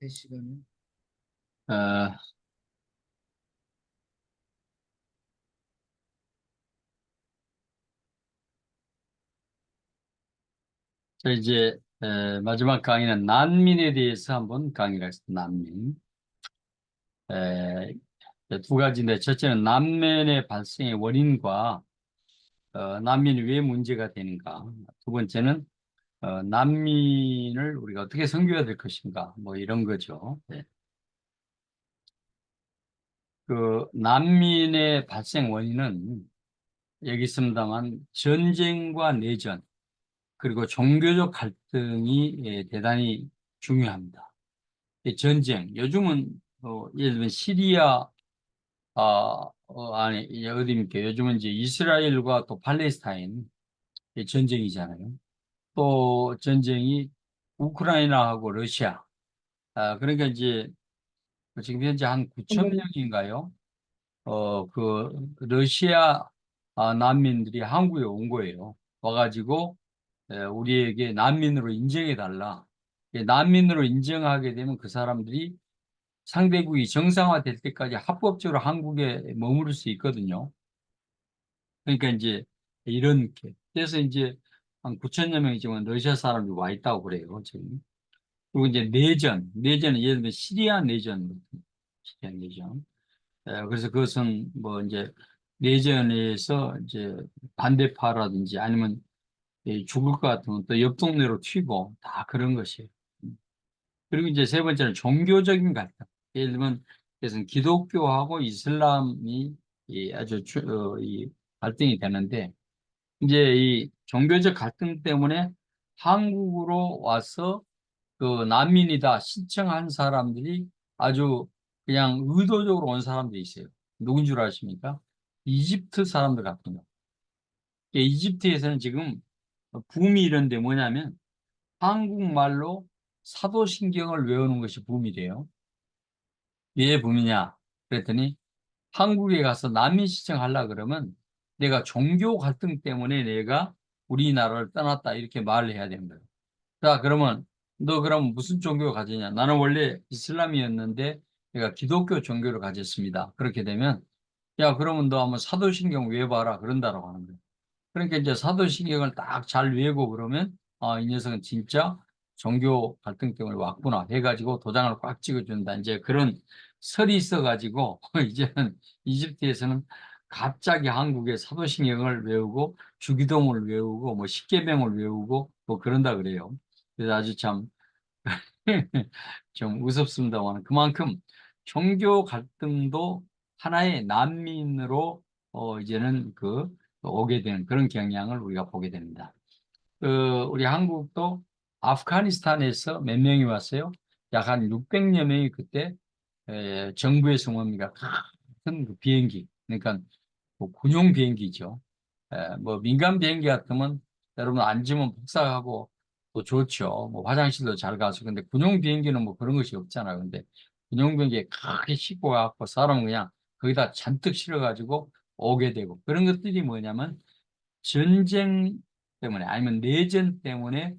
시간은 어, 저 이제 마지막 강의는 난민에 대해서 한번 강의를 하겠습니다. 난민. 에, 두 가지인데 첫째는 난민의 발생의 원인과 난민이 왜 문제가 되는가. 두 번째는 난민을 우리가 어떻게 섬겨야 될 것인가. 뭐 이런 거죠. 네. 그 난민의 발생 원인은 여기 있습니다만 전쟁과 내전 그리고 종교적 갈등이 대단히 중요합니다. 전쟁, 요즘은 예를 들면 시리아, 아니 이제 어디입니까? 요즘은 이제 이스라엘과 또 팔레스타인 전쟁이잖아요. 또 전쟁이 우크라이나하고 러시아. 그러니까 이제 지금 현재 한 9천 명인가요? 그 러시아 난민들이 한국에 온 거예요. 와가지고 우리에게 난민으로 인정해 달라. 난민으로 인정하게 되면 그 사람들이 상대국이 정상화될 때까지 합법적으로 한국에 머무를 수 있거든요. 그러니까 이제 이런 게. 그래서 이제 한 9천여 명이지만 러시아 사람이 와 있다고 그래요, 지금. 그리고 이제 내전은 예를 들면 시리아 내전, 시리아 내전. 그래서 그것은 뭐 이제 내전에서 이제 반대파라든지 아니면 죽을 것 같으면 또 옆 동네로 튀고 다 그런 것이에요. 그리고 이제 세 번째는 종교적인 갈등. 예를 들면, 그래서 기독교하고 이슬람이 아주 이 갈등이 되는데, 이제 이 종교적 갈등 때문에 한국으로 와서 그 난민이다 신청한 사람들이 아주 그냥 의도적으로 온 사람들이 있어요. 누군 줄 아십니까? 이집트 사람들 같은 거. 이집트에서는 지금 붐이 이런데 뭐냐면 한국말로 사도신경을 외우는 것이 붐이래요. 왜 붐이냐? 그랬더니 한국에 가서 난민 신청하려 그러면 내가 종교 갈등 때문에 내가 우리나라를 떠났다 이렇게 말을 해야 되는 거예요. 자, 그러면 너 그럼 무슨 종교 가지냐? 나는 원래 이슬람이었는데 내가 기독교 종교를 가졌습니다. 그렇게 되면 야, 그러면 너 한번 사도신경 외워봐라. 그런다라고 하는 거예요. 그러니까 이제 사도신경을 딱 잘 외우고 그러면 이 녀석은 진짜 종교 갈등 때문에 왔구나 해가지고 도장을 꽉 찍어준다. 이제 그런 설이 있어가지고 이제는 이집트에서는 갑자기 한국에 사도신경을 외우고 주기도문을 외우고 뭐 십계명을 외우고 뭐 그런다 그래요. 그래서 아주 참 좀 우습습니다만 그만큼 종교 갈등도 하나의 난민으로 이제는 오게 되는 그런 경향을 우리가 보게 됩니다. 우리 한국도 아프가니스탄에서 몇 명이 왔어요? 약 한 600여 명이 그때 정부에서 뭡니까? 큰 그 비행기, 그러니까 뭐 군용 비행기죠. 뭐 민간 비행기 같으면 여러분 앉으면 복사하고 또 좋죠. 뭐 화장실도 잘 가서. 근데 군용 비행기는 뭐 그런 것이 없잖아요. 근데 군용 비행기에 크게 싣고 가고 사람 그냥 거기다 잔뜩 실어가지고 오게 되고 그런 것들이 뭐냐면 전쟁 때문에 아니면 내전 때문에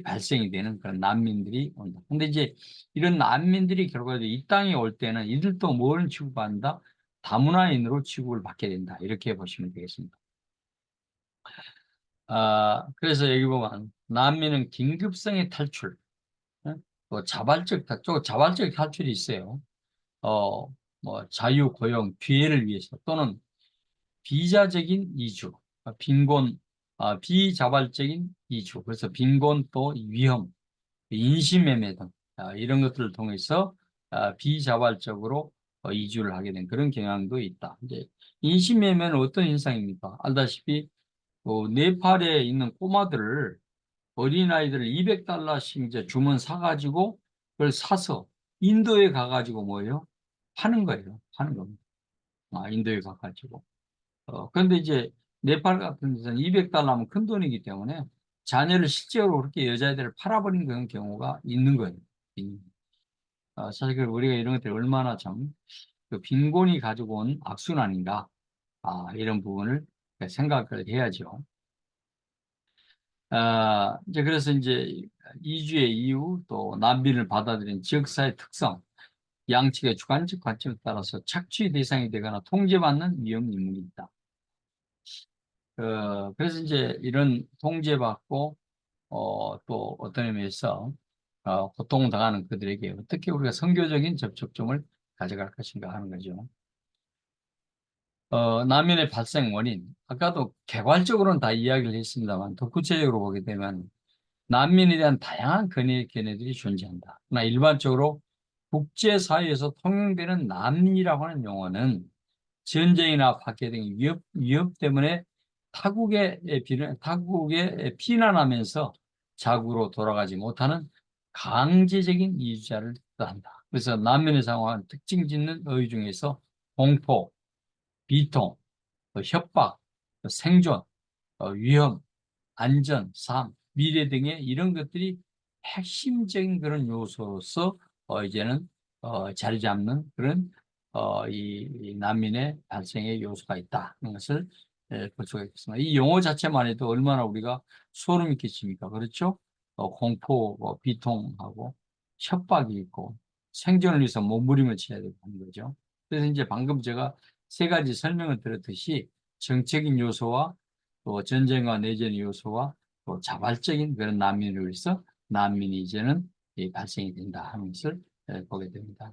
발생이 되는 그런 난민들이 온다. 근데 이제 이런 난민들이 결과적으로 이 땅에 올 때는 이들도 뭘 취급한다? 다문화인으로 취급을 받게 된다. 이렇게 보시면 되겠습니다. 그래서 여기 보면 난민은 긴급성의 탈출, 어? 뭐 자발적 탈출이 있어요. 어, 뭐 자유, 고용, 기회를 위해서 또는 비자적인 이주, 빈곤, 비자발적인 이주, 그래서 빈곤 또 위험, 인신매매 등 이런 것들을 통해서 비자발적으로 이주를 하게 된 그런 경향도 있다. 이제 인신매매는 어떤 현상입니까? 알다시피 네팔에 있는 꼬마들을 어린아이들을 200달러씩 이제 주문 사가지고 그걸 사서 인도에 가가지고 뭐예요? 파는 거예요. 파는 겁니다. 인도에 가가지고. 그런데 이제 네팔 같은 데서는 200달러면 큰 돈이기 때문에 자녀를 실제로 그렇게 여자애들을 팔아버린 그런 경우가 있는 거예요. 사실 우리가 이런 것들이 얼마나 참 그 빈곤이 가지고 온 악순환인가 이런 부분을 생각을 해야죠. 이제 그래서 이제 이주의 이유 또 난민을 받아들인 지역사회 특성, 양측의 주관적 관점에 따라서 착취 대상이 되거나 통제받는 위험 인물이 있다. 그래서 이제 이런 통제받고 또 어떤 의미에서 고통당하는 그들에게 어떻게 우리가 선교적인 접촉점을 가져갈 것인가 하는 거죠. 난민의 발생 원인, 아까도 개괄적으로는 다 이야기를 했습니다만 더 구체적으로 보게 되면 난민에 대한 다양한 견해들이 존재한다. 그러나 일반적으로 국제사회에서 통용되는 난민이라고 하는 용어는 전쟁이나 박해 등 위협 때문에 타국에 피난하면서 자국으로 돌아가지 못하는 강제적인 이주자를 뜻한다. 그래서 난민의 상황은 특징 짓는 어휘 중에서 공포, 비통, 협박, 생존, 위험, 안전, 삶, 미래 등의 이런 것들이 핵심적인 그런 요소로서 이제는 자리 잡는 그런 이 난민의 발생의 요소가 있다는 것을 볼 수가 있겠습니다. 이 용어 자체만 해도 얼마나 우리가 소름이 끼칩니까? 그렇죠? 공포, 비통하고 협박이 있고 생존을 위해서 몸부림을 쳐야 되고 하는 거죠. 그래서 이제 방금 제가 세 가지 설명을 드렸듯이 정책인 요소와 또 전쟁과 내전 요소와 또 자발적인 그런 난민을 위해서 난민이 이제는 발생이 된다 하는 것을 보게 됩니다.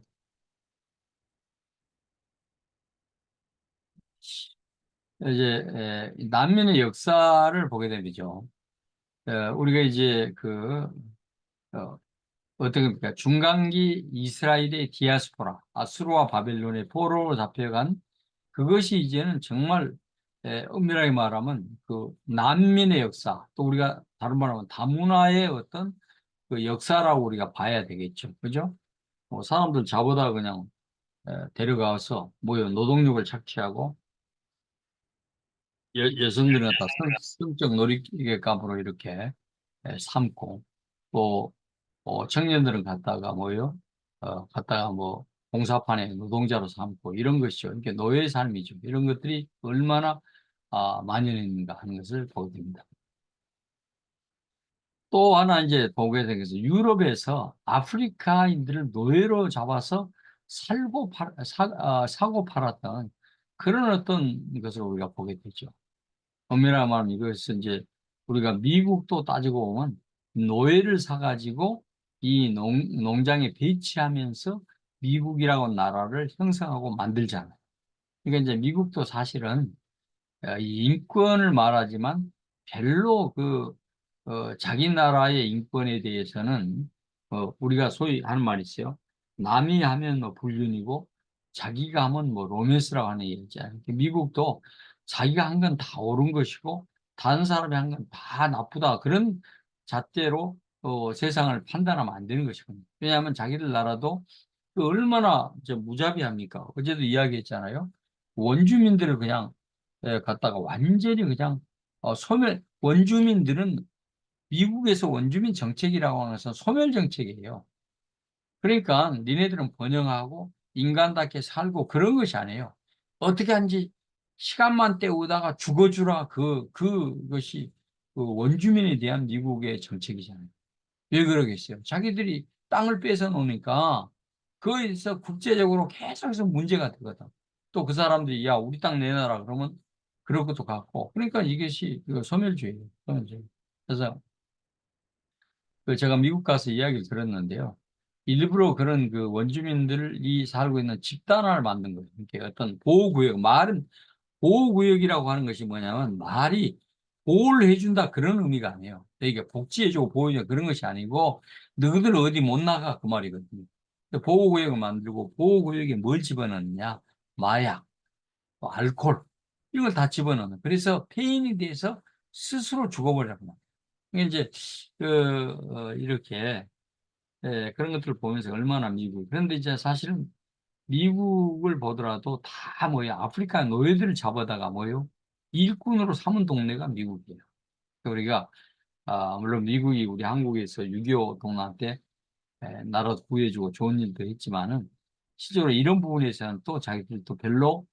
이제 난민의 역사를 보게 되죠. 우리가 이제 어, 어떻게 봅니까? 중간기 이스라엘의 디아스포라, 아수르와 바벨론의 포로로 잡혀간 그것이 이제는 정말 엄밀하게 말하면 그 난민의 역사, 또 우리가 다른 말로 하면 다문화의 어떤 그 역사라고 우리가 봐야 되겠죠. 그죠? 사람들 잡아다 그냥 데려가서 뭐요 노동력을 착취하고 여성들은 갖다 성적 놀이감으로 이렇게 삼고 또 청년들은 갖다가 뭐요 갖다가 뭐 공사판에 노동자로 삼고 이런 것이죠. 이게 노예 삶이죠. 이런 것들이 얼마나 만연했는가 하는 것을 보게 됩니다. 또 하나 이제 보게 된 것은 유럽에서 아프리카인들을 노예로 잡아서 사고 팔았던 그런 어떤 것을 우리가 보게 되죠. 엄밀한 말하면 이것은 이제 우리가 미국도 따지고 보면 노예를 사가지고 이 농장에 배치하면서 미국이라고 하는 나라를 형성하고 만들잖아요. 그러니까 이제 미국도 사실은 이 인권을 말하지만 별로 자기 나라의 인권에 대해서는 우리가 소위 하는 말이 있어요. 남이 하면 뭐 불륜이고 자기가 하면 뭐 로맨스라고 하는 얘기 있잖아요. 미국도 자기가 한 건 다 옳은 것이고 다른 사람이 한 건 다 나쁘다. 그런 잣대로 세상을 판단하면 안 되는 것이거든요. 왜냐하면 자기들 나라도 얼마나 이제 무자비합니까? 어제도 이야기했잖아요. 원주민들을 그냥 갖다가 완전히 그냥 원주민들은 미국에서 원주민 정책이라고 하는 것은 소멸 정책이에요. 그러니까 니네들은 번영하고 인간답게 살고 그런 것이 아니에요. 어떻게 하는지 시간만 때우다가 죽어주라 그것이 그 원주민에 대한 미국의 정책이잖아요. 왜 그러겠어요? 자기들이 땅을 뺏어 놓으니까 거기서 국제적으로 계속해서 문제가 되거든. 또 그 사람들이 야 우리 땅 내놔라 그러면 그럴 것도 같고 그러니까 이것이 소멸주의예요. 소멸주의. 그래서 제가 미국 가서 이야기를 들었는데요. 일부러 그런 그 원주민들이 살고 있는 집단화를 만든 거예요. 이렇게 어떤 보호구역, 말은 보호구역이라고 하는 것이 뭐냐면 말이 보호를 해준다 그런 의미가 아니에요. 이게 복지해주고 보호해주고 그런 것이 아니고 너희들 어디 못 나가 그 말이거든요. 보호구역을 만들고 보호구역에 뭘 집어넣느냐? 마약, 또 알코올 이걸 다 집어넣는. 그래서 폐인이 돼서 스스로 죽어버리는 거예요. 이게 이제 이렇게 그런 것들을 보면서 얼마나 미국. 그런데 이제 사실은 미국을 보더라도 다 뭐야 아프리카 노예들을 잡아다가 뭐요 일꾼으로 삼은 동네가 미국이에요. 우리가 물론 미국이 우리 한국에서 6.25 동란 때 나라 구해주고 좋은 일도 했지만은 실제로 이런 부분에서는 또 자기들도 별로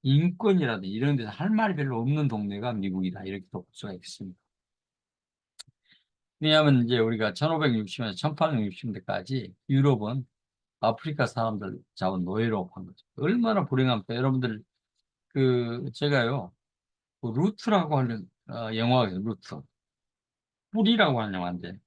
인권이라든지 이런 데서 할 말이 별로 없는 동네가 미국이다 이렇게 또 볼 수가 있습니다. 왜냐하면 이제 우리가 1560년에서 1860년대까지 유럽은 아프리카 사람들 자원 노예로 한 거죠. 얼마나 불행합니까? 여러분들 제가요 그 루트라고 하는 영화가 있어요. 루트 뿔이라고 하는 영화인데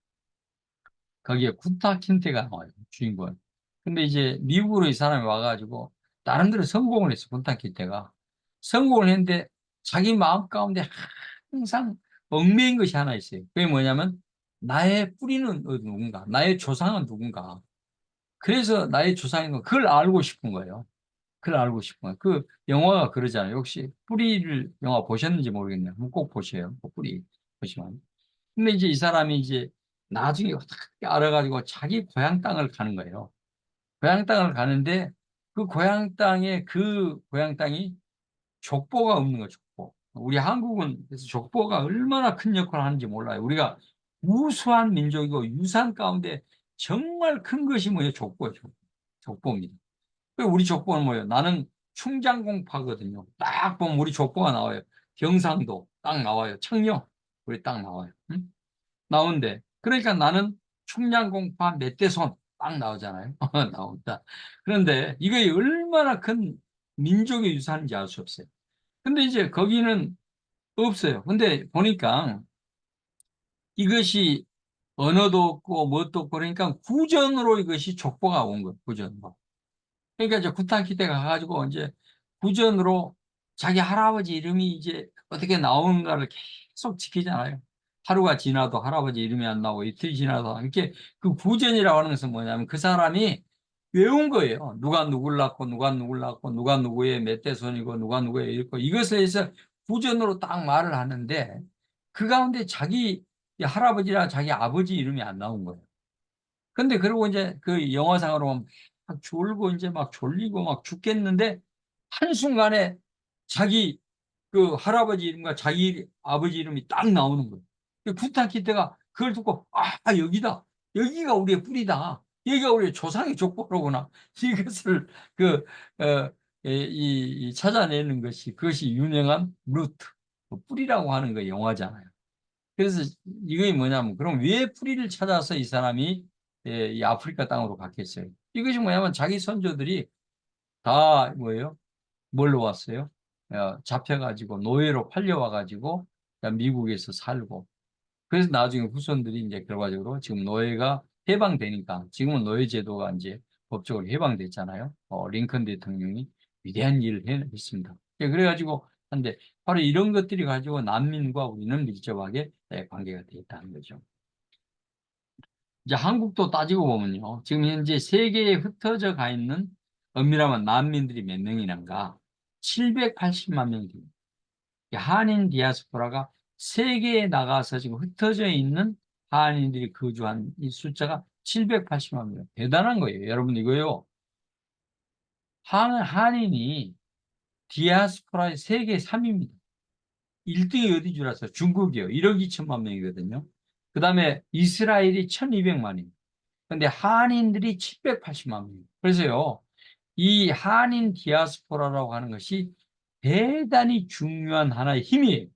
거기에 구타 킨테가 나와요. 주인공. 근데 이제 미국으로 이 사람이 와가지고 다른 데로 성공을 했어. 구타 킨테가 성공을 했는데 자기 마음 가운데 항상 얽매인 것이 하나 있어요. 그게 뭐냐면 나의 뿌리는 누군가, 나의 조상은 누군가. 그래서 나의 조상인 거 그걸 알고 싶은 거예요. 그걸 알고 싶은 거예요. 그 영화가 그러잖아요. 혹시 뿌리를 영화 보셨는지 모르겠네요. 한번 꼭 보세요. 그 뿌리 보시면. 근데 이제 이 사람이 이제 나중에 어떻게 알아가지고 자기 고향 땅을 가는 거예요. 고향 땅을 가는데 그 고향 땅이 족보가 없는 거죠. 족보. 우리 한국은 그래서 족보가 얼마나 큰 역할을 하는지 몰라요. 우리가 우수한 민족이고 유산 가운데 정말 큰 것이 뭐예요? 족보예요. 족보입니다. 우리 족보는 뭐예요? 나는 충장공파거든요. 딱 보면 우리 족보가 나와요. 경상도 딱 나와요. 청령 우리 딱 나와요. 응? 나오는데 그러니까 나는 충량공파 멧돼손 딱 나오잖아요. 나온다. 그런데 이게 얼마나 큰 민족의 유산인지 알 수 없어요. 근데 이제 거기는 없어요. 근데 보니까 이것이 언어도 없고 뭣도 없고 그러니까 구전으로 이것이 족보가 온 거예요. 구전으로. 그러니까 이제 구타키 때 가가지고 이제 구전으로 자기 할아버지 이름이 이제 어떻게 나오는가를 계속 지키잖아요. 하루가 지나도 할아버지 이름이 안 나오고 이틀이 지나도 이렇게 그 구전이라고 하는 것은 뭐냐면 그 사람이 외운 거예요. 누가 누굴 낳고 누가 누굴 낳고 누가 누구의 몇 대손이고 누가 누구의 이렇고 이것에 대해서 구전으로 딱 말을 하는데 그 가운데 자기 할아버지나 자기 아버지 이름이 안 나온 거예요. 근데 그리고 이제 그 영화상으로 보면 막 졸고 이제 막 졸리고 막 죽겠는데 한순간에 자기 그 할아버지 이름과 자기 아버지 이름이 딱 나오는 거예요. 구타키테가 그걸 듣고 여기다. 여기가 우리의 뿌리다. 여기가 우리의 조상의 족보로구나. 이것을 그, 어, 찾아내는 것이 그것이 유명한 루트. 그 뿌리라고 하는 거 영화잖아요. 그래서 이게 뭐냐면 그럼 왜 뿌리를 찾아서 이 사람이 이 아프리카 땅으로 갔겠어요? 이것이 뭐냐면 자기 선조들이 다 뭐예요? 뭘로 왔어요? 잡혀가지고 노예로 팔려와가지고 미국에서 살고 그래서 나중에 후손들이 이제 결과적으로 지금 노예가 해방되니까 지금은 노예 제도가 이제 법적으로 해방됐잖아요. 링컨 대통령이 위대한 일을 했습니다. 그래가지고 한데 바로 이런 것들이 가지고 난민과 우리는 밀접하게 관계가 되어 있다는 거죠. 이제 한국도 따지고 보면요. 지금 현재 세계에 흩어져 가 있는 엄밀하면 난민들이 몇 명이란가? 780만 명이 됩니다. 한인 디아스포라가 세계에 나가서 지금 흩어져 있는 한인들이 거주한 이 숫자가 780만 명. 대단한 거예요. 여러분 이거요. 한인이 디아스포라의 세계 3위입니다. 1등이 어디 줄 알았어요? 중국이요. 1억 2천만 명이거든요. 그 다음에 이스라엘이 1200만입니다. 근데 한인들이 780만 명. 그래서요, 이 한인 디아스포라라고 하는 것이 대단히 중요한 하나의 힘이에요.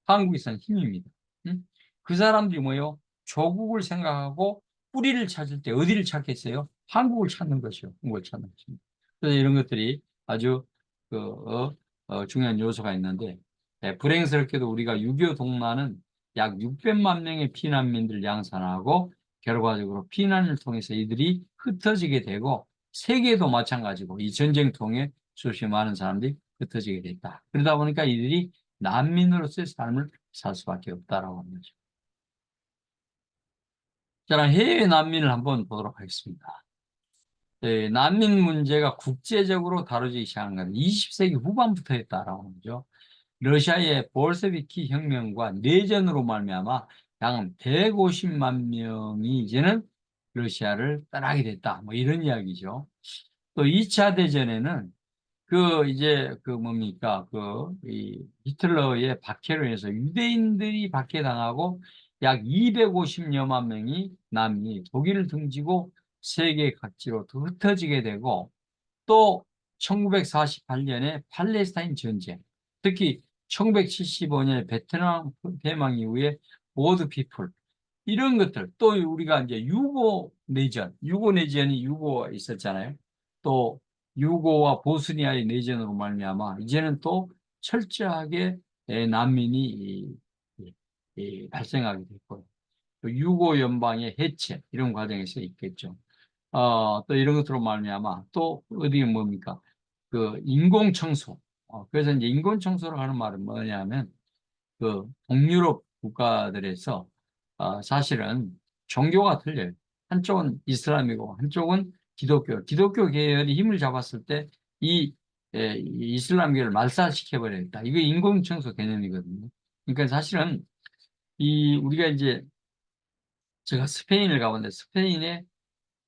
한국에서는 힘입니다. 응? 그 사람들이 뭐예요? 조국을 생각하고 뿌리를 찾을 때 어디를 찾겠어요? 한국을 찾는 것이요. 한국을 찾는 것입니다. 그래서 이런 것들이 아주 중요한 요소가 있는데 불행스럽게도 우리가 6.25 동란은 약 600만 명의 피난민들을 양산하고 결과적으로 피난을 통해서 이들이 흩어지게 되고 세계도 마찬가지고 이 전쟁 통해 수없이 많은 사람들이 흩어지게 됐다. 그러다 보니까 이들이 난민으로서의 삶을 살 수밖에 없다라고 하는 거죠. 자, 해외 난민을 한번 보도록 하겠습니다. 난민 문제가 국제적으로 다뤄지기 시작한 건 20세기 후반부터 했다라고 하는 거죠. 러시아의 볼세비키 혁명과 내전으로 말미암아 약 150만 명이 이제는 러시아를 떠나게 됐다. 뭐 이런 이야기죠. 또 2차 대전에는 이제 뭡니까 이 히틀러의 박해로 인해서 유대인들이 박해당하고 약 250여만 명이 남이 독일을 등지고 세계 각지로 흩어지게 되고 또 1948년에 팔레스타인 전쟁, 특히 1975년에 베트남 대망 이후에 보드 피플, 이런 것들, 또 우리가 이제 유고 내전이 유고가 있었잖아요. 또 유고와 보스니아의 내전으로 말미암아 이제는 또 철저하게 난민이 발생하게 됐고요. 또 유고 연방의 해체 이런 과정에서 있겠죠. 또 이런 것으로 말미암아 또 어디 뭡니까? 그 인공청소. 그래서 이제 인공청소를 하는 말은 뭐냐면 그 동유럽 국가들에서 사실은 종교가 틀려요. 한쪽은 이슬람이고 한쪽은 기독교. 기독교 계열이 힘을 잡았을 때 이 이슬람교를 말살시켜 버렸다. 이게 인공청소 개념이거든요. 그러니까 사실은 이 우리가 이제 제가 스페인을 가봤는데 스페인에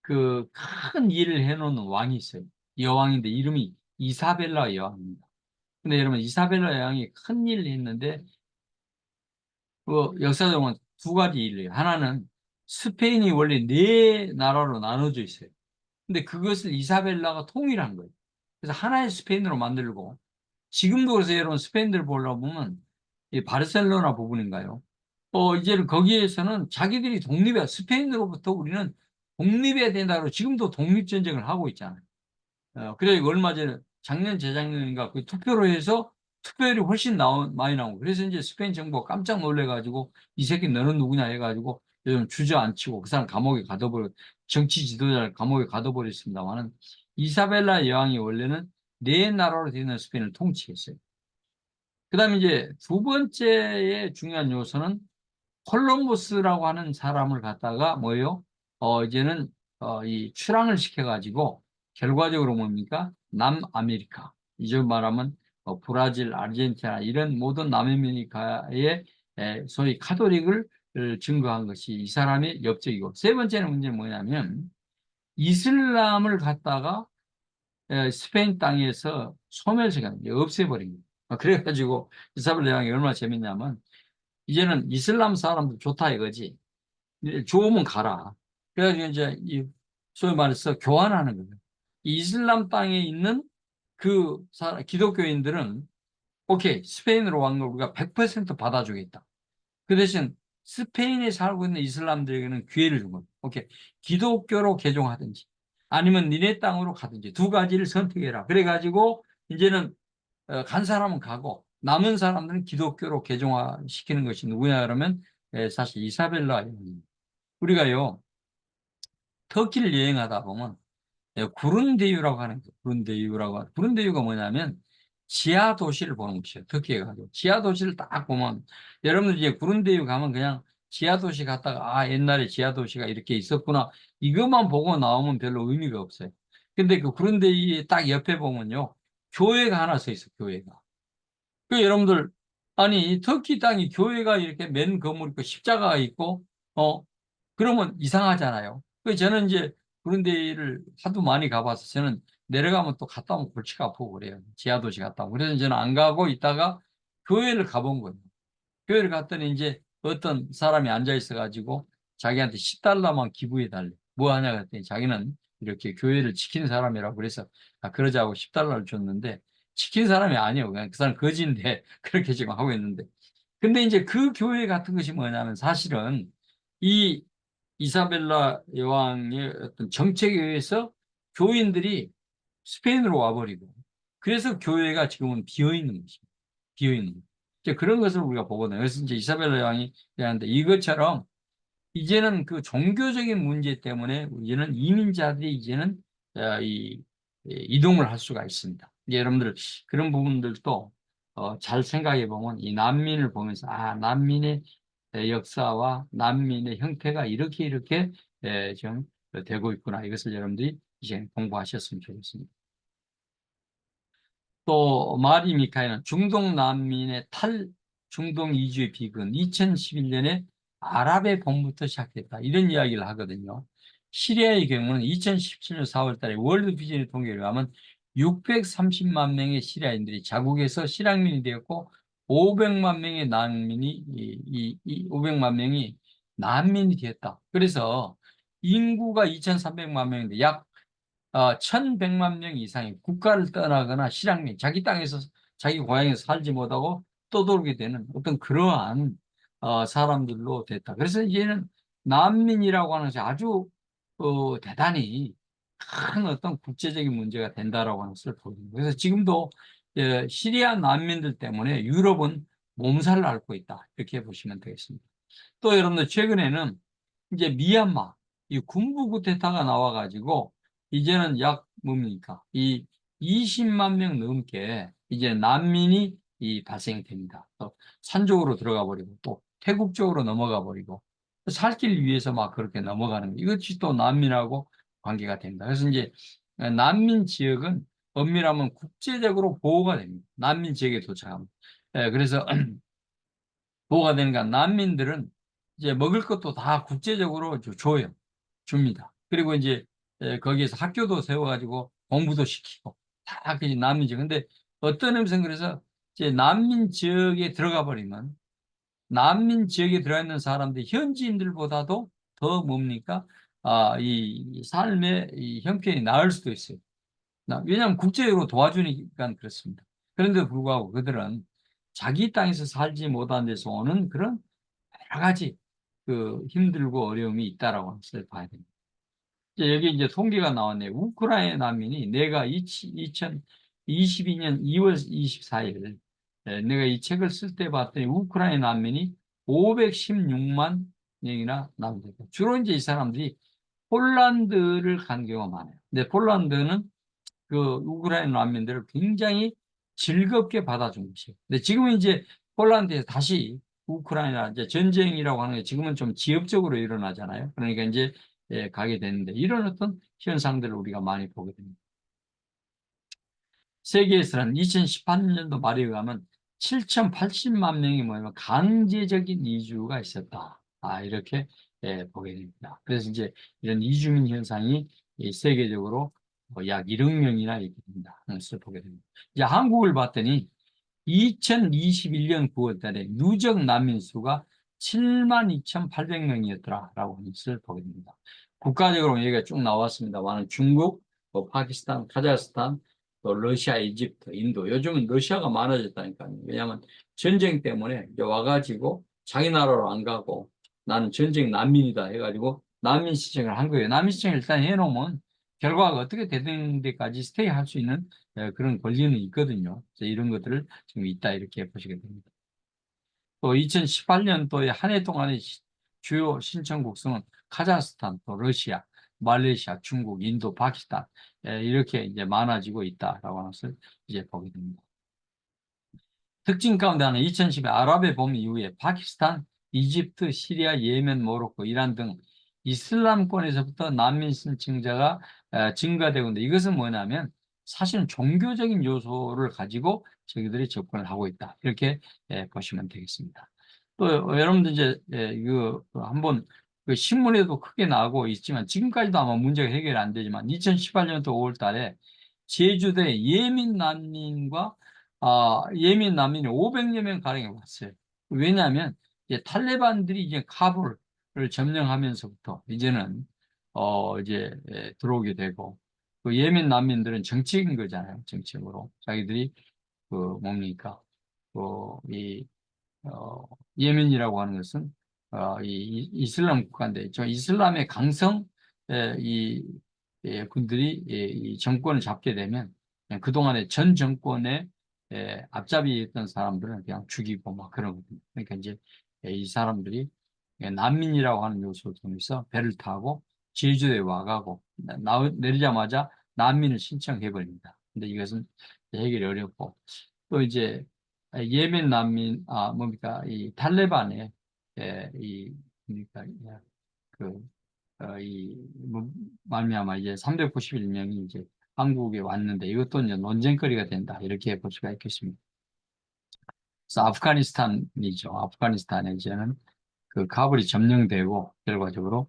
그 큰 일을 해놓은 왕이 있어요. 여왕인데 이름이 이사벨라 여왕입니다. 근데 여러분 이사벨라 여왕이 큰 일을 했는데 그 역사적으로 두 가지 일을 해요. 하나는 스페인이 원래 네 나라로 나눠져 있어요. 근데 그것을 이사벨라가 통일한 거예요. 그래서 하나의 스페인으로 만들고 지금도 그래서 여러분 스페인들 보려고 보면 이 바르셀로나 부분인가요? 이제는 거기에서는 자기들이 독립해 스페인으로부터 우리는 독립해야 된다고 지금도 독립전쟁을 하고 있잖아요. 그래 얼마 전에 작년 재작년인가 그 투표로 해서 투표율이 훨씬 많이 나오고 그래서 이제 스페인 정부가 깜짝 놀래가지고 이 새끼 너는 누구냐 해가지고 요즘 주저앉히고 그 사람 감옥에 가둬버려 정치 지도자를 감옥에 가둬버렸습니다만은 이사벨라 여왕이 원래는 네 나라로 되어 있는 스페인을 통치했어요. 그다음에 이제 두 번째의 중요한 요소는 콜럼버스라고 하는 사람을 갖다가 뭐예요? 이제는 이 출항을 시켜가지고 결과적으로 뭡니까? 남아메리카. 이제 말하면 브라질, 아르헨티나 이런 모든 남아메리카의 소위 카톨릭을 증거한 것이 이 사람의 업적이고 세 번째는 문제는 뭐냐면 이슬람을 갖다가 스페인 땅에서 소멸시켜 없애버린 거예요. 그래가지고 이사벨 여왕이 얼마나 재밌냐면 이제는 이슬람 사람들 좋다 이거지. 좋으면 가라. 그래가지고 이제 소위 말해서 교환하는 거예요. 이슬람 땅에 있는 그 기독교인들은 오케이 스페인으로 간 걸 우리가 100% 받아주겠다. 그 대신 스페인에 살고 있는 이슬람들에게는 기회를 준 겁니다. 오케이 기독교로 개종하든지 아니면 니네 땅으로 가든지 두 가지를 선택해라. 그래가지고 이제는 간 사람은 가고 남은 사람들은 기독교로 개종시키는 것이 누구냐 그러면 사실 이사벨라 우리가요 터키를 여행하다 보면 구른데유라고 하는 거예요. 구른데유가 뭐냐면 지하 도시를 보는 곳이에요. 터키에 가서 지하 도시를 딱 보면 여러분들 이제 구른데유 가면 그냥 지하 도시 갔다가 옛날에 지하 도시가 이렇게 있었구나 이것만 보고 나오면 별로 의미가 없어요. 근데 그 구른데유의 딱 옆에 보면요 교회가 하나 서 있어 교회가. 그 여러분들 아니 터키 땅이 교회가 이렇게 맨 건물 있고 십자가가 있고 그러면 이상하잖아요. 그 저는 이제 그런 데를 하도 많이 가봐서 저는 내려가면 또 갔다 오면 골치가 아프고 그래요. 지하도시 갔다 오고. 그래서 저는 안 가고 있다가 교회를 가본 거예요. 교회를 갔더니 이제 어떤 사람이 앉아 있어가지고 자기한테 10달러만 기부해 달래. 뭐 하냐 그랬더니 자기는 이렇게 교회를 지키는 사람이라고 그래서 그러자고 10달러를 줬는데 지킨 사람이 아니에요. 그냥 그 사람 거지인데 그렇게 지금 하고 있는데. 근데 이제 그 교회 같은 것이 뭐냐면 사실은 이 이사벨라 여왕의 어떤 정책에 의해서 교인들이 스페인으로 와버리고 그래서 교회가 지금은 비어 있는 것입니다. 비어 있는 것. 이제 그런 것을 우리가 보거든요. 그래서 이제 이사벨라 여왕이 하는데 이것처럼 이제는 그 종교적인 문제 때문에 이제는 이민자들이 이제는 이동을 할 수가 있습니다. 이제 여러분들 그런 부분들도 잘 생각해 보면 이 난민을 보면서 난민의 역사와 난민의 형태가 이렇게 좀 되고 있구나. 이것을 여러분들이 이제 공부하셨으면 좋겠습니다. 또 마리 미카엘은 중동 난민의 중동 이주의 비극은 2011년에 아랍의 봄부터 시작됐다. 이런 이야기를 하거든요. 시리아의 경우는 2017년 4월 달에 월드 비전의 통계에 의하면 630만 명의 시리아인들이 자국에서 실향민이 되었고 500만 명의 난민이 500만 명이 난민이 되었다. 그래서 인구가 2,300만 명인데 약 1,100만 명 이상이 국가를 떠나거나 실향민, 자기 땅에서, 자기 고향에서 살지 못하고 떠돌게 되는 어떤 그러한 사람들로 됐다. 그래서 이제는 난민이라고 하는 것이 아주 대단히 큰 어떤 국제적인 문제가 된다라고 하는 것을 보입니다. 그래서 지금도 시리아 난민들 때문에 유럽은 몸살을 앓고 있다. 이렇게 보시면 되겠습니다. 또 여러분들 최근에는 이제 미얀마 이 군부 쿠데타가 나와가지고 이제는 약 뭡니까 이 20만 명 넘게 이제 난민이 발생됩니다. 또 산쪽으로 들어가 버리고 또 태국 쪽으로 넘어가 버리고 살 길 위해서 막 그렇게 넘어가는 이것이 또 난민하고 관계가 됩니다. 그래서 이제 난민 지역은 엄밀하면 국제적으로 보호가 됩니다. 난민 지역에 도착하면. 그래서 보호가 되니까 난민들은 이제 먹을 것도 다 국제적으로 줘요. 줍니다. 그리고 이제 거기에서 학교도 세워가지고 공부도 시키고 다 그게 난민지. 근데 어떤 의미에서는 그래서 이제 난민 지역에 들어가 버리면 난민 지역에 들어가 있는 사람들이 현지인들보다도 더 뭡니까? 이 삶의 이 형편이 나을 수도 있어요. 왜냐하면 국제적으로 도와주니까 그렇습니다. 그런데도 불구하고 그들은 자기 땅에서 살지 못한 데서 오는 그런 여러 가지 그 힘들고 어려움이 있다라고 하는 것을 봐야 됩니다. 여기 이제 통계가 나왔네요. 우크라이나 난민이 내가 2022년 2월 24일 내가 이 책을 쓸 때 봤더니 우크라이나 난민이 516만 명이나 남습니다. 주로 이제 이 사람들이 폴란드를 간 경우가 많아요. 근데 폴란드는 그 우크라이나 난민들을 굉장히 즐겁게 받아준 것이에요. 근데 지금은 이제 폴란드에서 다시 우크라이나 이제 전쟁이라고 하는 게 지금은 좀 지역적으로 일어나잖아요. 그러니까 이제 가게 되는데 이런 어떤 현상들을 우리가 많이 보게 됩니다. 세계에서는 2018년도 말에 의하면 7,080만 명이 모이면 강제적인 이주가 있었다. 이렇게 보게 됩니다. 그래서 이제 이런 이주민 현상이 세계적으로 약 1억 명이나 있게 됩니다. 그것을 보게 됩니다. 이제 한국을 봤더니 2021년 9월 달에 누적 난민 수가 72,800명이었더라라고 하는 것을 보게 됩니다. 국가적으로 얘기가 쭉 나왔습니다만 중국, 파키스탄, 카자흐스탄, 또 러시아, 이집트, 인도. 요즘은 러시아가 많아졌다니까요. 왜냐하면 전쟁 때문에 이제 와가지고 자기 나라로 안 가고 나는 전쟁 난민이다 해가지고 난민 신청을 한 거예요. 난민 신청을 일단 해놓으면 결과가 어떻게 되는 데까지 스테이 할 수 있는 그런 권리는 있거든요. 그래서 이런 것들을 지금 있다 이렇게 보시게 됩니다. 또 2018년도에 한 해 동안의 주요 신청국 수는 카자흐스탄, 또 러시아, 말레이시아, 중국, 인도, 파키스탄 이렇게 이제 많아지고 있다라고 하는 것을 이제 보게 됩니다. 특징 가운데 하나는 2010년 아랍의 봄 이후에 파키스탄, 이집트, 시리아, 예멘, 모로코, 이란 등 이슬람권에서부터 난민 신청자가 증가되고 있는데 이것은 뭐냐면 사실은 종교적인 요소를 가지고 저희들이 접근을 하고 있다. 이렇게 보시면 되겠습니다. 또 여러분들 이제 이거 한번 그 신문에도 크게 나오고 있지만 지금까지도 아마 문제가 해결이 안 되지만 2018년도 5월 달에 제주도의 예민 난민과 예멘 난민이 500여 명 가량이 왔어요. 왜냐하면 이제 탈레반들이 이제 카불을 점령하면서부터 이제는 이제 들어오게 되고 그 예멘 난민들은 정치인 거잖아요. 정치적으로 자기들이 그 뭡니까 그이 예멘이라고 하는 것은 이슬람 국가인데 저 이슬람의 강성 이 군들이 이 정권을 잡게 되면 그냥 그동안의 전 정권의 앞잡이였던 사람들은 그냥 죽이고 막 그런 거거든요. 그러니까 이제 이 사람들이 난민이라고 하는 요소를 통해서 배를 타고 제주도에 와가고 내리자마자 난민을 신청해 버립니다. 근데 이것은 해결이 어렵고 또 이제 예멘 난민 뭡니까 이 탈레반의 이 뭡니까 그 말미암아 이제 391명이 이제 한국에 왔는데 이것도 이제 논쟁거리가 된다 이렇게 볼 수가 있겠습니다. 그래서 아프가니스탄이죠. 아프가니스탄에 이제는 그 카불이 점령되고 결과적으로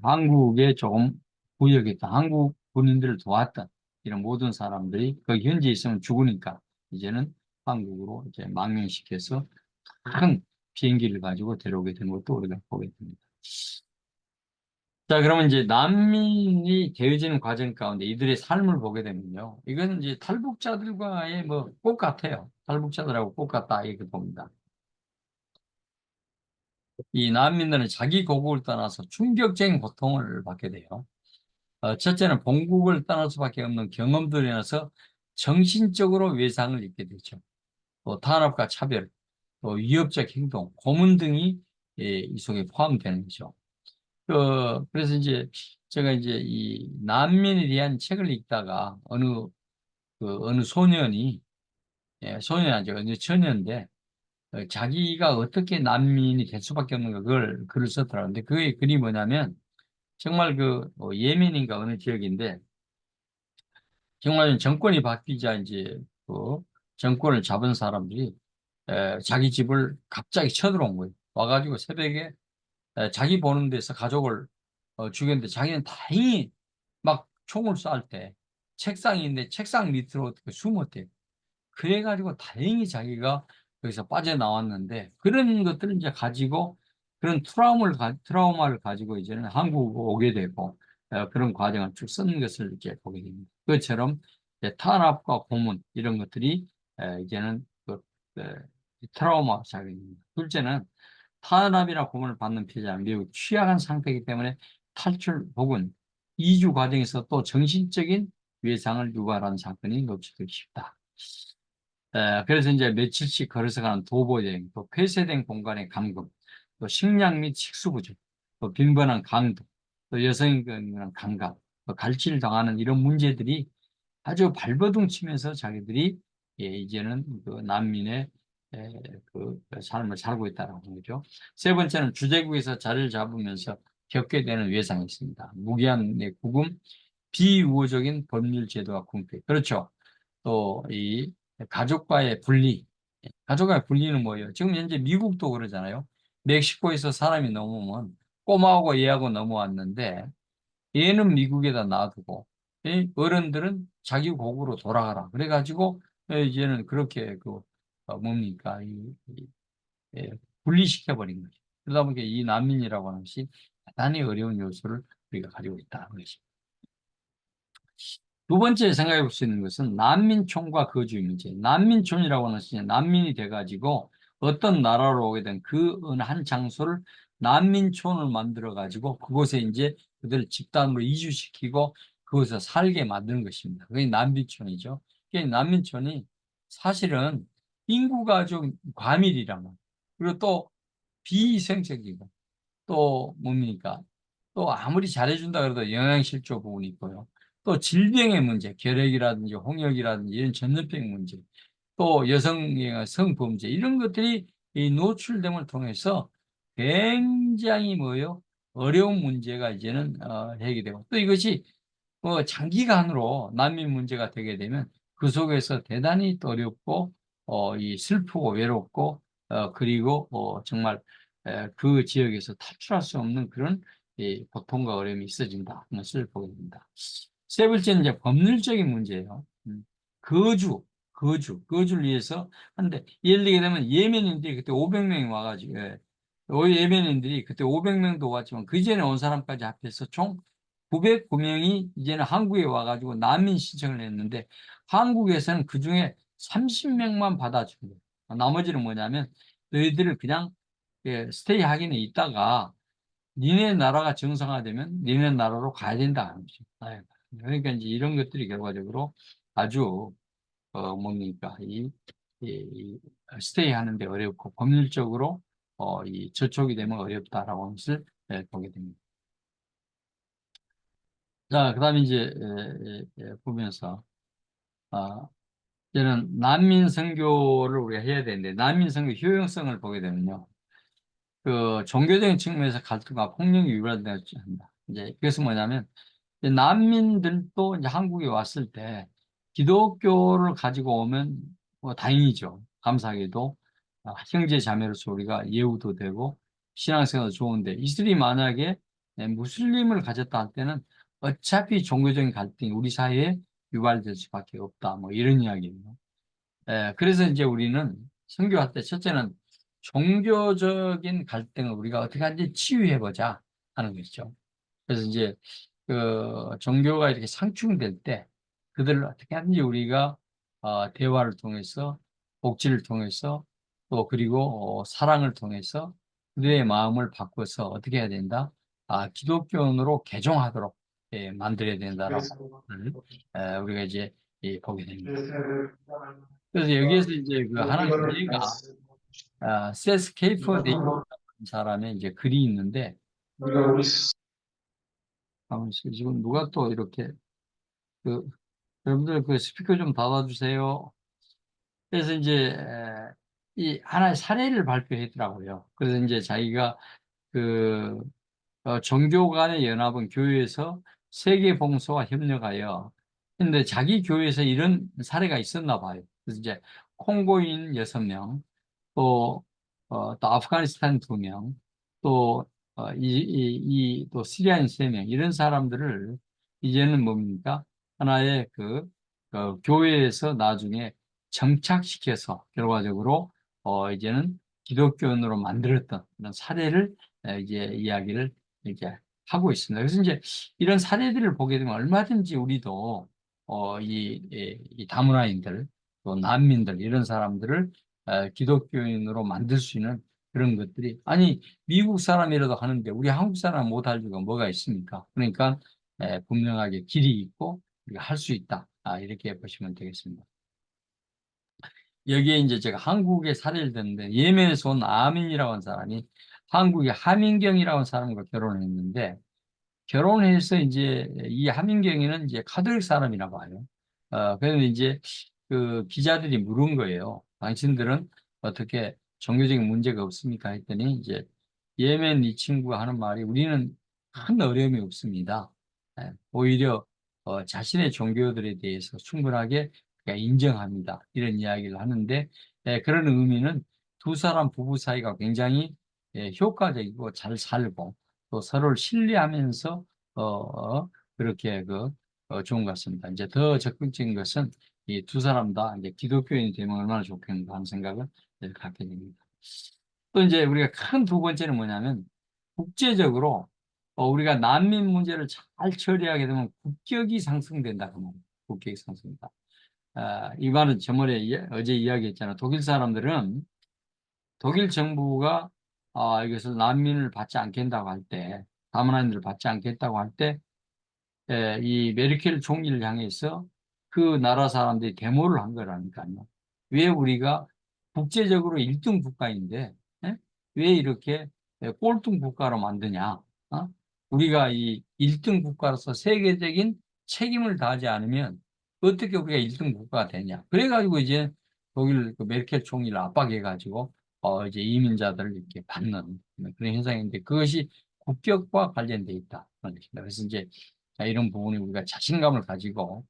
한국에 조금 부역했다. 한국 군인들을 도왔던 이런 모든 사람들이 거기 현지에 있으면 죽으니까 이제는 한국으로 이제 망명시켜서 큰 비행기를 가지고 데려오게 된 것도 우리가 보게 됩니다. 자, 그러면 이제 난민이 되어지는 과정 가운데 이들의 삶을 보게 되면요. 이거는 이제 탈북자들과의 뭐 똑같아요. 탈북자들하고 똑같다 이렇게 봅니다. 이 난민들은 자기 고국을 떠나서 충격적인 고통을 받게 돼요. 첫째는 본국을 떠날 수밖에 없는 경험들로 인해서 정신적으로 외상을 입게 되죠. 또 탄압과 차별, 또 위협적 행동, 고문 등이 이 속에 포함되는 거죠. 그래서 이제 제가 이제 이 난민에 대한 책을 읽다가 어느 소년이, 소년이 아니죠. 어느 처녀인데, 자기가 어떻게 난민이 될 수밖에 없는가 그걸 글을 썼더라고요. 근데 그게 글이 뭐냐면 정말 예멘인가 어느 지역인데 정말 정권이 바뀌자 이제 그 정권을 잡은 사람들이 자기 집을 갑자기 쳐들어온 거예요. 와가지고 새벽에 자기 보는 데서 가족을 죽였는데 자기는 다행히 막 총을 쏠 때 책상이 있는데 책상 밑으로 어떻게 숨었대요. 그래가지고 다행히 자기가 여기서 빠져나왔는데 그런 것들을 이제 가지고 그런 트라우마를 가지고 이제는 한국 오게 되고 그런 과정을 쭉 쓰는 것을 이렇게 보게 됩니다. 그것처럼 이제 탄압과 고문 이런 것들이 이제는 에, 트라우마 작용입니다. 둘째는 탄압이나 고문을 받는 피해자는 매우 취약한 상태이기 때문에 탈출 혹은 이주 과정에서 또 정신적인 외상을 유발하는 사건이 놓치기 쉽다. 그래서 이제 며칠씩 걸어서 가는 도보 여행, 또 폐쇄된 공간의 감금, 또 식량 및 식수 부족, 또 빈번한 강도, 또 여성에 대한 감각, 또 갈취를 당하는 이런 문제들이 아주 발버둥 치면서 자기들이 이제는 그 난민의 그 삶을 살고 있다는 거죠. 세 번째는 주재국에서 자리를 잡으면서 겪게 되는 외상이 있습니다. 무기한의 구금, 비우호적인 법률 제도와 궁핍. 그렇죠. 또 이 가족과의 분리. 가족과의 분리는 뭐예요? 지금 현재 미국도 그러잖아요. 멕시코에서 사람이 넘으면 꼬마하고 얘하고 넘어왔는데 얘는 미국에다 놔두고 이 어른들은 자기 고국으로 돌아가라. 그래가지고 이제는 그렇게 뭡니까 예, 분리시켜버린 거죠. 그러다 보니까 이 난민이라고 하는 것이 대단히 어려운 요소를 우리가 가지고 있다는 것입니다. 두 번째 생각해 볼 수 있는 것은 난민촌과 거주 문제. 난민촌이라고 하는 것은 난민이 돼가지고 어떤 나라로 오게 된 그 어느 한 장소를 난민촌을 만들어 가지고 그곳에 이제 그들을 집단으로 이주시키고 그곳에 살게 만드는 것입니다. 그게 난민촌이죠. 그게 난민촌이 사실은 인구가 좀 과밀이란 말이에요. 그리고 또 비위생적이고 또 뭡니까? 또 아무리 잘해준다 그래도 영양실조 부분이 있고요. 또 질병의 문제, 결핵이라든지 홍역이라든지 이런 전염병 문제, 또 여성의 성범죄 이런 것들이 이 노출됨을 통해서 굉장히 뭐요? 어려운 문제가 이제는 해결되고 또 이것이 장기간으로 난민 문제가 되게 되면 그 속에서 대단히 또 어렵고 이 슬프고 외롭고 그리고 정말 그 지역에서 탈출할 수 없는 그런 이 고통과 어려움이 있어진다. 것을 보게 됩니다. 세 번째는 이제 법률적인 문제예요. 거주를 위해서 한데 예를 들게 되면 예멘인들이 그때 500명이 와가지고 예멘인들이 그때 500명도 왔지만 그 전에 온 사람까지 합해서 총 909명이 이제는 한국에 와가지고 난민 신청을 했는데 한국에서는 그중에 30명만 받아준 거예요. 나머지는 뭐냐면 너희들을 그냥 스테이 하기는 있다가 니네 나라가 정상화되면 니네 나라로 가야 된다. 그러니까 이제 이런 것들이 결과적으로 아주 뭡니까 이 스테이 하는데 어렵고 법률적으로 이 저촉이 되면 어렵다라고 하는 것을 보게 됩니다. 자, 그다음에 이제 보면서 아, 이제는 난민 선교를 우리가 해야 되는데 난민 선교 효용성을 보게 되면요. 그 종교적인 측면에서 갈등과 폭력이 유발되지 한다. 이제 그것은 뭐냐면 이제 난민들도 이제 한국에 왔을 때 기독교를 가지고 오면 뭐 다행이죠. 감사하게도 형제 자매로서 우리가 예우도 되고 신앙생활도 좋은데 이들이 만약에 무슬림을 가졌다 할 때는 어차피 종교적인 갈등이 우리 사회에 유발될 수밖에 없다. 뭐 이런 이야기예요. 그래서 이제 우리는 선교할 때 첫째는 종교적인 갈등을 우리가 어떻게 하는지 치유해보자 하는 것이죠. 그래서 이제 종교가 이렇게 상충될 때 그들을 어떻게 하든지 우리가 대화를 통해서 복지를 통해서 또 그리고 사랑을 통해서 그들의 마음을 바꿔서 어떻게 해야 된다? 기독교인으로 개종하도록 만들어야 된다라고 우리가 이제 보게 됩니다. 그래서 여기에서 이제 그 하나 예가 세스 케이퍼 데이라는 사람의 이제 글이 있는데 지금 누가 또 이렇게 그 여러분들 그 스피커 좀 닫아주세요. 그래서 이제 이 하나의 사례를 발표했더라고요. 그래서 이제 자기가 그 종교 간의 연합은 교회에서 세계 봉사와 협력하여 근데 자기 교회에서 이런 사례가 있었나 봐요. 그래서 이제 콩고인 6명, 또 아프가니스탄 2명, 또 시리아인 3명 이런 사람들을 이제는 뭡니까? 하나의 교회에서 나중에 정착시켜서 결과적으로 이제는 기독교인으로 만들었던 그런 사례를 이제 이야기를 이제 하고 있습니다. 그래서 이제 이런 사례들을 보게 되면 얼마든지 우리도 이 다문화인들, 또 난민들 이런 사람들을 기독교인으로 만들 수 있는 그런 것들이 아니 미국 사람이라도 하는데 우리 한국 사람 못할 이유가 뭐가 있습니까? 그러니까 분명하게 길이 있고 우리가 할 수 있다. 이렇게 보시면 되겠습니다. 여기에 이제 제가 한국의 사례를 듣는데 예멘에서 온 아민이라고 하는 사람이 한국의 하민경이라고 하는 사람과 결혼을 했는데 결혼해서 이제 이 하민경이는 이제 카톨릭 사람이라고 봐요. 그래서 이제 그 기자들이 물은 거예요. 당신들은 어떻게 종교적인 문제가 없습니까? 했더니 이제 예멘 이 친구가 하는 말이 우리는 큰 어려움이 없습니다. 오히려 자신의 종교들에 대해서 충분하게 인정합니다. 이런 이야기를 하는데 그런 의미는 두 사람 부부 사이가 굉장히 효과적이고 잘 살고 또 서로를 신뢰하면서 그렇게 좋은 것 같습니다. 이제 더 적극적인 것은 이 두 사람 다 이제 기독교인이 되면 얼마나 좋겠는가 하는 생각을 갖게 됩니다. 또 이제 우리가 큰 두 번째는 뭐냐면 국제적으로 우리가 난민 문제를 잘 처리하게 되면 국격이 상승된다 그 말이에요. 국격이 상승된다. 이 말은 저번에 어제 이야기했잖아. 독일 사람들은 독일 정부가 이것을 난민을 받지 않겠다고 할 때, 다문화인들을 받지 않겠다고 할 때, 이 메르켈 총리를 향해서 그 나라 사람들이 데모를 한 거라니까요. 왜 우리가 국제적으로 1등 국가인데, 왜 이렇게 꼴등 국가로 만드냐? 우리가 이 1등 국가로서 세계적인 책임을 다하지 않으면 어떻게 우리가 1등 국가가 되냐? 그래가지고 이제 독일 그 메르켈 총리를 압박해가지고 이제 이민자들을 이렇게 받는 그런 현상인데 그것이 국격과 관련돼 있다. 그래서 이제 이런 부분에 우리가 자신감을 가지고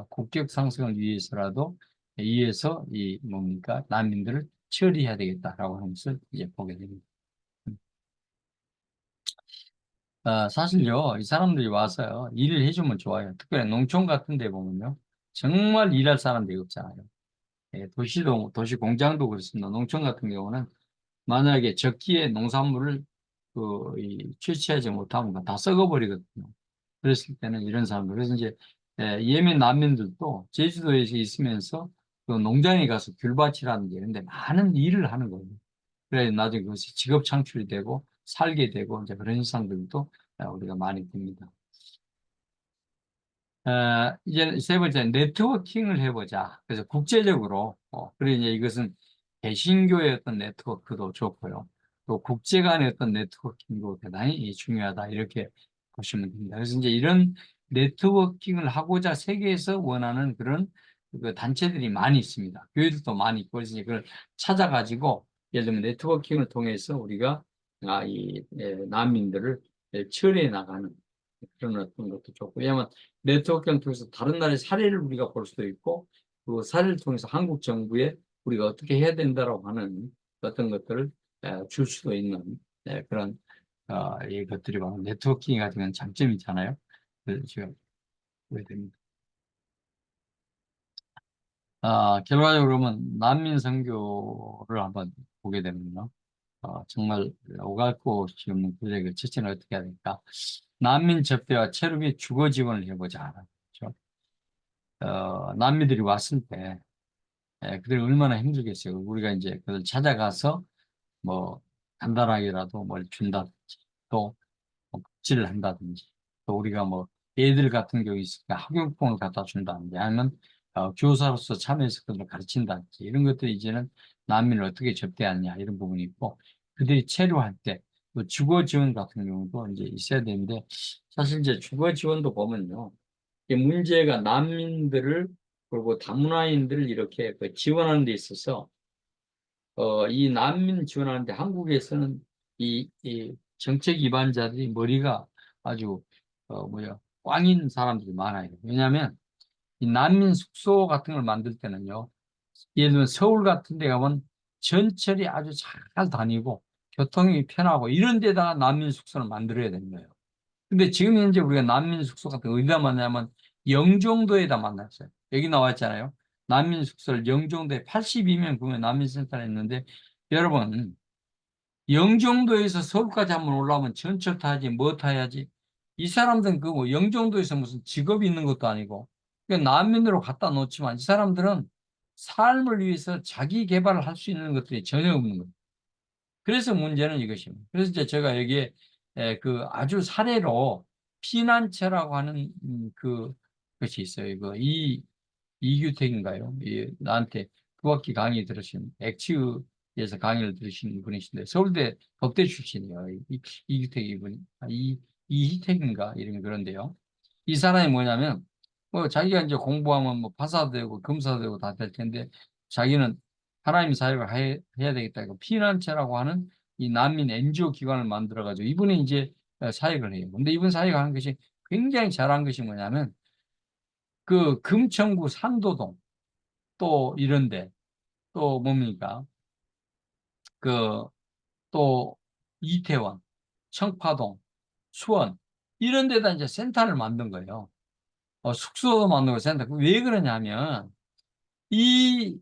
국격 상승을 위해서라도 위해서 이 뭡니까 난민들을 처리해야 되겠다라고 하는 것을 이제 보게 됩니다. 사실요 이 사람들이 와서 일을 해주면 좋아요. 특별히 농촌 같은 데 보면요 정말 일할 사람들이 없잖아요. 도시 공장도 그렇습니다. 농촌 같은 경우는 만약에 적기에 농산물을 채취하지 못하면 다 썩어버리거든요. 그랬을 때는 이런 사람들. 그래서 이제 예멘 난민들도 제주도에서 있으면서 그 농장에 가서 귤밭이라는 게 있는데 많은 일을 하는 거예요. 그래 나중에 그것이 직업 창출이 되고 살게 되고 이제 그런 현상들도 우리가 많이 봅니다. 이제 세 번째 네트워킹을 해보자. 그래서 국제적으로 그래 이제 이것은 개신교의 어떤 네트워크도 좋고요. 또 국제 간의 어떤 네트워킹도 대단히 중요하다 이렇게 보시면 됩니다. 그래서 이제 이런 네트워킹을 하고자 세계에서 원하는 그런 그 단체들이 많이 있습니다. 교회들도 많이 있고 그래서 이제 그걸 찾아가지고 예를 들면 네트워킹을 통해서 우리가 이 난민들을 처리해 나가는 그런 어떤 것도 좋고 왜냐하면 네트워크를 통해서 다른 나라의 사례를 우리가 볼 수도 있고 그 사례를 통해서 한국 정부에 우리가 어떻게 해야 된다라고 하는 어떤 것들을 줄 수도 있는 그런 이 것들이 바로 네트워킹이 가지고 장점이잖아요. 그래서 지금 보게 됩니다. 결과적으로 그러면 난민 선교를 한번 보게 됩니다. 정말 오갈 곳이 없는 그들에게 처치는 어떻게 해야 될까? 난민 접대와 체류 및 주거 지원을 해보자. 그렇죠? 난민들이 왔을 때 그들이 얼마나 힘들겠어요. 우리가 이제 그들 찾아가서 뭐 간단하게라도 뭘 준다든지 또 복지를 한다든지 또 우리가 뭐 애들 같은 경우 있으니까 학용품을 갖다 준다든지 아니면 교사로서 참여해서 그들을 가르친다든지 이런 것들이 이제는 난민을 어떻게 접대하느냐 이런 부분이 있고 그들이 체류할 때 또 주거 지원 같은 경우도 이제 있어야 되는데 사실 이제 주거 지원도 보면요. 이 문제가 난민들을 그리고 다문화인들을 이렇게 그 지원하는 데 있어서 이 난민 지원하는데 한국에서는 이 정책 위반자들이 머리가 아주 꽝인 사람들이 많아요. 왜냐하면 이 난민 숙소 같은 걸 만들 때는요. 예를 들면 서울 같은 데 가면 전철이 아주 잘 다니고 교통이 편하고 이런 데다가 난민 숙소를 만들어야 되는 거예요. 근데 지금 현재 우리가 난민 숙소 같은 거 어디다 만나냐면 영종도에다 만났어요. 여기 나와 있잖아요. 난민 숙소를 영종도에 82명 구면 난민센터에 있는데 여러분 영종도에서 서울까지 한번 올라오면 전철 타야지 뭐 타야지 이 사람들은 그뭐 영종도에서 무슨 직업이 있는 것도 아니고 그냥 난민으로 갖다 놓지만 이 사람들은 삶을 위해서 자기 개발을 할 수 있는 것들이 전혀 없는 거예요. 그래서 문제는 이것입니다. 그래서 이제 제가 여기에 그 아주 사례로 피난처라고 하는 그 것이 있어요. 이규택인가요? 나한테 두 학기 강의 들으신 엑치에서 강의를 들으신 분이신데 서울대 법대 출신이에요. 이규택 이분, 이희택인가 이름이 그런데요. 이 사람이 뭐냐면 뭐 자기가 이제 공부하면 뭐 파사도 되고 검사도 되고 다 될 텐데 자기는 하나님 사역을 해야 되겠다. 피난처라고 하는 이 난민 NGO 기관을 만들어 가지고 이분이 이제 사역을 해요. 근데 이분 사역하는 것이 굉장히 잘한 것이 뭐냐면 그 금천구 상도동 또 이런데 또 뭡니까? 그 또 이태원, 청파동, 수원 이런 데다 이제 센터를 만든 거예요. 숙소도 만들고 센터. 왜 그러냐면 이,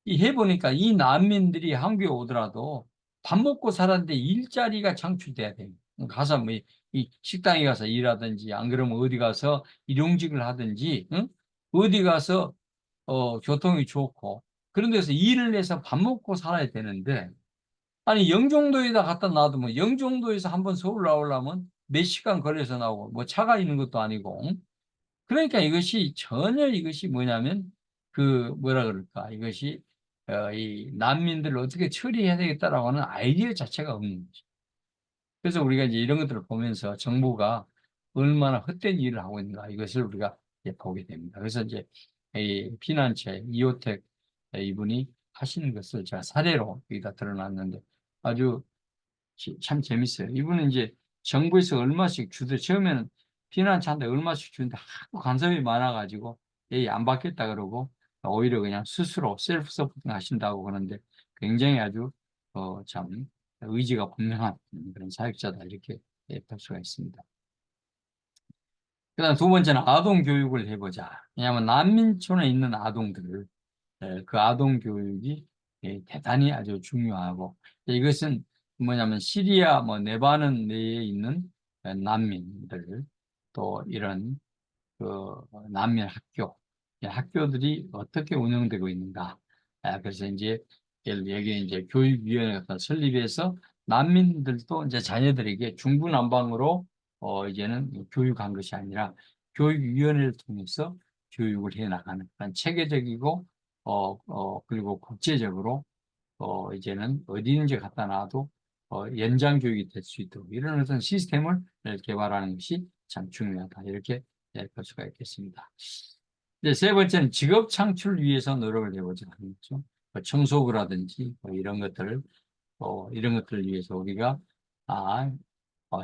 이 해보니까 이 난민들이 한국에 오더라도 밥 먹고 살았는데 일자리가 창출돼야 돼요. 가서 뭐 이 식당에 가서 일하든지 안 그러면 어디 가서 일용직을 하든지 응? 어디 가서 교통이 좋고 그런 데서 일을 해서 밥 먹고 살아야 되는데 아니 영종도에다 갖다 놔두면 영종도에서 한번 서울 나오려면 몇 시간 걸려서 나오고 뭐 차가 있는 것도 아니고 응? 그러니까 이것이 전혀 이것이 뭐냐면 그 뭐라 그럴까 이것이 이 난민들을 어떻게 처리해야 되겠다라고 하는 아이디어 자체가 없는 거죠. 그래서 우리가 이제 이런 것들을 보면서 정부가 얼마나 헛된 일을 하고 있는가 이것을 우리가 이제 보게 됩니다. 그래서 이제 이 피난처 이호택 이분이 하시는 것을 제가 사례로 여기다 드러났는데 아주 참 재밌어요. 이분은 이제 정부에서 얼마씩 주더 처음에는 피난처한테 얼마씩 주는데 하도 간섭이 많아가지고 안 받겠다 그러고 오히려 그냥 스스로 셀프 서포팅 하신다고 그러는데 굉장히 아주 참 의지가 분명한 그런 사역자다 이렇게 볼 수가 있습니다. 그다음 두 번째는 아동 교육을 해보자. 왜냐하면 난민촌에 있는 아동들을 그 아동 교육이 대단히 아주 중요하고 이것은 뭐냐면 시리아 뭐 레바논 내에 있는 난민들 또 이런 그 난민 학교 이 학교들이 어떻게 운영되고 있는가 그래서 이제 여기 이제 교육위원회가 설립해서 난민들도 이제 자녀들에게 중구난방으로 이제는 교육한 것이 아니라 교육위원회를 통해서 교육을 해 나가는 그런 체계적이고 그리고 국제적으로 이제는 어디든지 갖다 놔도 연장 교육이 될 수 있도록 이런 어떤 시스템을 개발하는 것이 참 중요하다. 이렇게 볼 수가 있겠습니다. 이제 세 번째는 직업 창출을 위해서 노력을 해보자 하는 거죠. 청소부라든지 이런 것들을 위해서 우리가 아,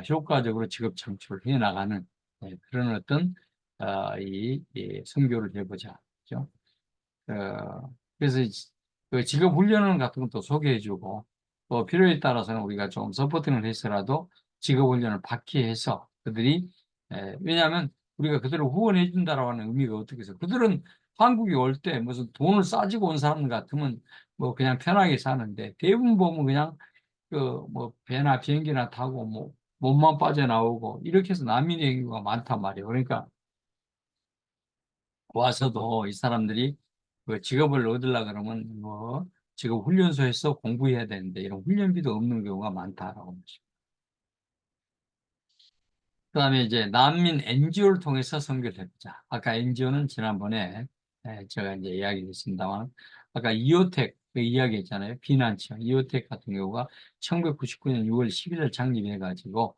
효과적으로 직업 창출을 해 나가는 그런 어떤 이 선교를 해보자. 그죠? 그래서 그 직업 훈련 같은 것도 소개해주고 또 필요에 따라서는 우리가 좀 서포팅을 해서라도 직업 훈련을 받게 해서 그들이 왜냐하면 우리가 그들을 후원해 준다라고 하는 의미가 어떻게 해서 그들은 한국에 올 때 무슨 돈을 싸지고 온 사람 같으면 뭐 그냥 편하게 사는데 대부분 보면 그냥 그 뭐 배나 비행기나 타고 뭐 몸만 빠져나오고 이렇게 해서 난민의 경우가 많단 말이에요. 그러니까 와서도 이 사람들이 그 직업을 얻으려 그러면 뭐 지금 훈련소에서 공부해야 되는데 이런 훈련비도 없는 경우가 많다라고 보십니다. 그다음에 이제 난민 NGO를 통해서 선교를 해보자. 아까 NGO는 지난번에 제가 이제 이야기했습니다만 아까 이오텍 그 이야기했잖아요. 비난처 이오텍 같은 경우가 1999년 6월 11일 창립해가지고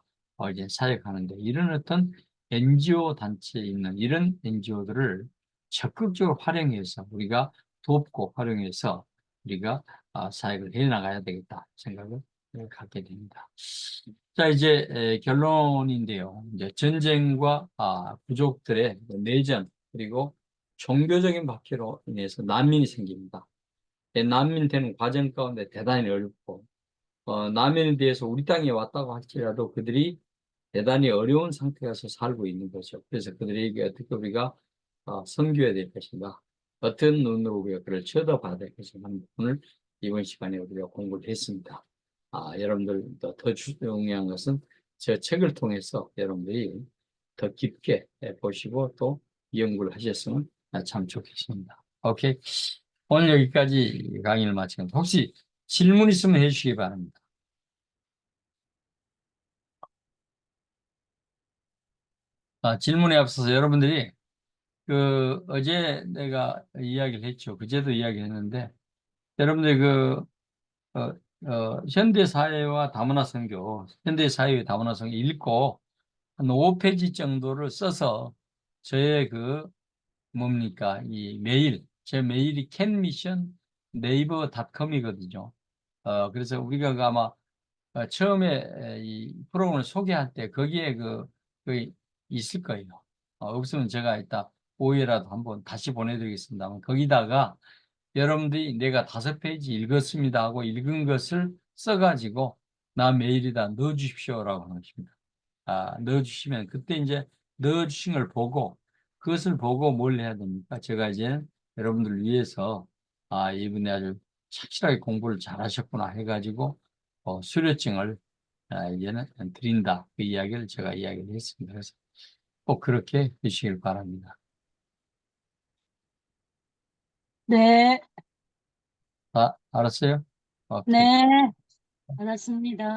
이제 사역하는데 이런 어떤 NGO 단체에 있는 이런 NGO들을 적극적으로 활용해서 우리가 돕고 활용해서 우리가 사역을 해나가야 되겠다 생각을 갖게 됩니다. 자, 이제 결론인데요. 이제 전쟁과 부족들의 내전 그리고 종교적인 박해로 인해서 난민이 생깁니다. 난민 되는 과정 가운데 대단히 어렵고 난민에 대해서 우리 땅에 왔다고 할지라도 그들이 대단히 어려운 상태에서 살고 있는 거죠. 그래서 그들에게 어떻게 우리가 섬겨야 될 것인가, 어떤 눈으로 우리가 그를 쳐다봐야 될 것인가 하는 부분을 이번 시간에 우리가 공부를 했습니다. 여러분들 더 중요한 것은 저 책을 통해서 여러분들이 더 깊게 보시고 또 연구를 하셨으면 참 좋겠습니다. 오케이. 오늘 여기까지 강의를 마치겠습니다. 혹시 질문 있으면 해주시기 바랍니다. 질문에 앞서서 여러분들이 어제 내가 이야기를 했죠. 그제도 이야기를 했는데 여러분들 어, 현대 사회와 다문화 선교, 현대 사회의 다문화 선교 읽고 한 5페이지 정도를 써서 저의 뭡니까? 이 메일, 제 메일이 canmission 네이버닷컴이거든요. 그래서 우리가 아마 처음에 이 프로그램을 소개할 때 거기에 그 있을 거예요. 없으면 제가 이따 오후에라도 한번 다시 보내드리겠습니다만 거기다가 여러분들이 내가 5페이지 읽었습니다 하고 읽은 것을 써가지고 나 메일에다 넣어주십시오라고 하는 것입니다. 넣어주시면 그때 이제 넣어주신 걸 보고 그것을 보고 뭘 해야 됩니까? 제가 이제 여러분들을 위해서 이분이 아주 착실하게 공부를 잘하셨구나 해가지고 수료증을 이제는 드린다. 그 이야기를 제가 이야기를 했습니다. 그래서 꼭 그렇게 해주시길 바랍니다. 네, 알았어요? 오케이. 네, 알았습니다.